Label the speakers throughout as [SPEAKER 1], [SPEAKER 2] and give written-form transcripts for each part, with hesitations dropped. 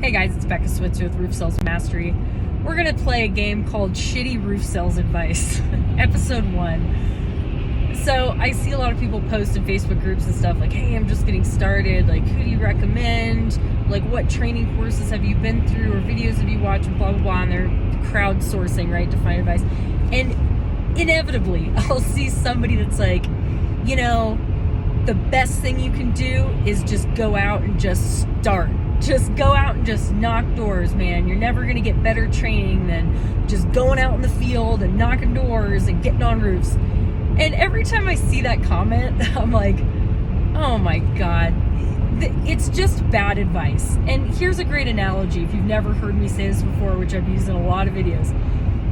[SPEAKER 1] Hey guys, it's Becca Switzer with Roof Sales Mastery. We're gonna play a game called Shitty Roof Sales Advice, episode 1. So I see a lot of people post in Facebook groups and stuff like, hey, I'm just getting started, like who do you recommend? Like what training courses have you been through or videos have you watched, blah, blah, blah, and they're crowdsourcing, right, to find advice. And inevitably, I'll see somebody that's like, you know, the best thing you can do is just go out and just start. Just go out and just knock doors, man. You're never going to get better training than just going out in the field and knocking doors and getting on roofs. And every time I see that comment, I'm like, oh my God, it's just bad advice. And here's a great analogy. If you've never heard me say this before, which I've used in a lot of videos,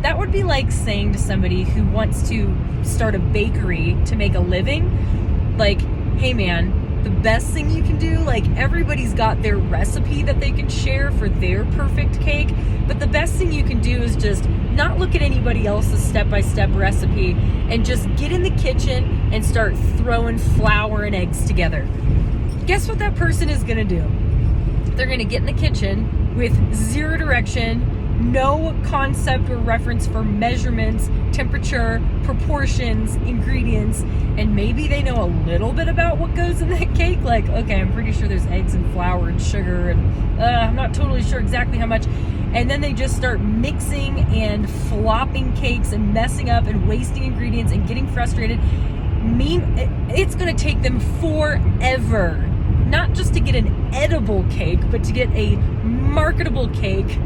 [SPEAKER 1] that would be like saying to somebody who wants to start a bakery to make a living, like, hey man, the best thing you can do, like everybody's got their recipe that they can share for their perfect cake, but the best thing you can do is just not look at anybody else's step-by-step recipe and just get in the kitchen and start throwing flour and eggs together. Guess what that person is gonna do? They're gonna get in the kitchen with zero direction, no concept or reference for measurements, temperature, proportions, ingredients, and maybe they know a little bit about what goes in that cake. Like, okay, I'm pretty sure there's eggs and flour and sugar, and I'm not totally sure exactly how much. And then they just start mixing and flopping cakes and messing up and wasting ingredients and getting frustrated. It's gonna take them forever, not just to get an edible cake, but to get a marketable cake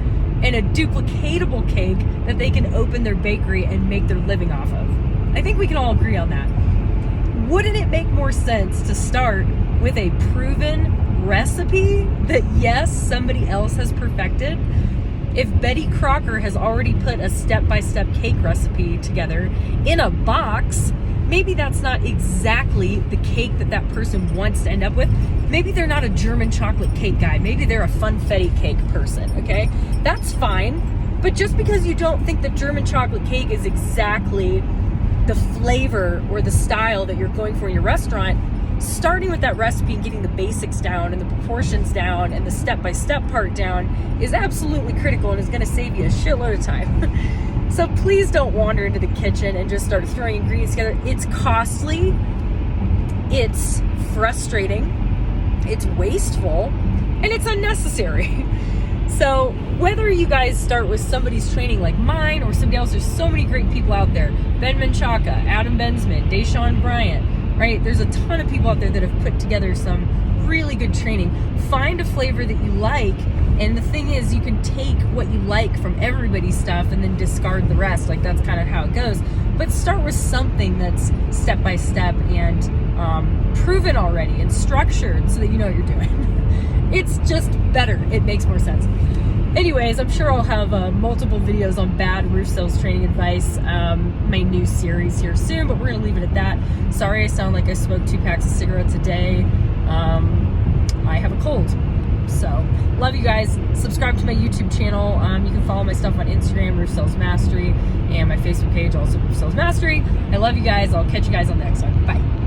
[SPEAKER 1] and a duplicatable cake that they can open their bakery and make their living off of. I think we can all agree on that. Wouldn't it make more sense to start with a proven recipe that, yes, somebody else has perfected? If Betty Crocker has already put a step-by-step cake recipe together in a box, maybe that's not exactly the cake that that person wants to end up with. Maybe they're not a German chocolate cake guy. Maybe they're a funfetti cake person, okay? That's fine. But just because you don't think that German chocolate cake is exactly the flavor or the style that you're going for in your restaurant, starting with that recipe and getting the basics down and the proportions down and the step-by-step part down is absolutely critical and is gonna save you a shitload of time. So please don't wander into the kitchen and just start throwing ingredients together. It's costly, it's frustrating, it's wasteful, and it's unnecessary. So whether you guys start with somebody's training like mine or somebody else, there's so many great people out there. Ben Menchaca, Adam Bensman, Deshaun Bryant, right? There's a ton of people out there that have put together some really good training. Find a flavor that you like, and the thing is, you can take what you like from everybody's stuff and then discard the rest. Like, that's kind of how it goes. But start with something that's step by step and proven already and structured so that you know what you're doing. It's just better. It makes more sense. Anyways, I'm sure I'll have multiple videos on bad roof sales training advice, my new series here soon, but we're going to leave it at that. Sorry I sound like I smoke 2 packs of cigarettes a day. I have a cold. So, love you guys. Subscribe to my YouTube channel. You can follow my stuff on Instagram, Roof Sales Mastery, and my Facebook page, also Roof Sales Mastery. I love you guys. I'll catch you guys on the next one. Bye.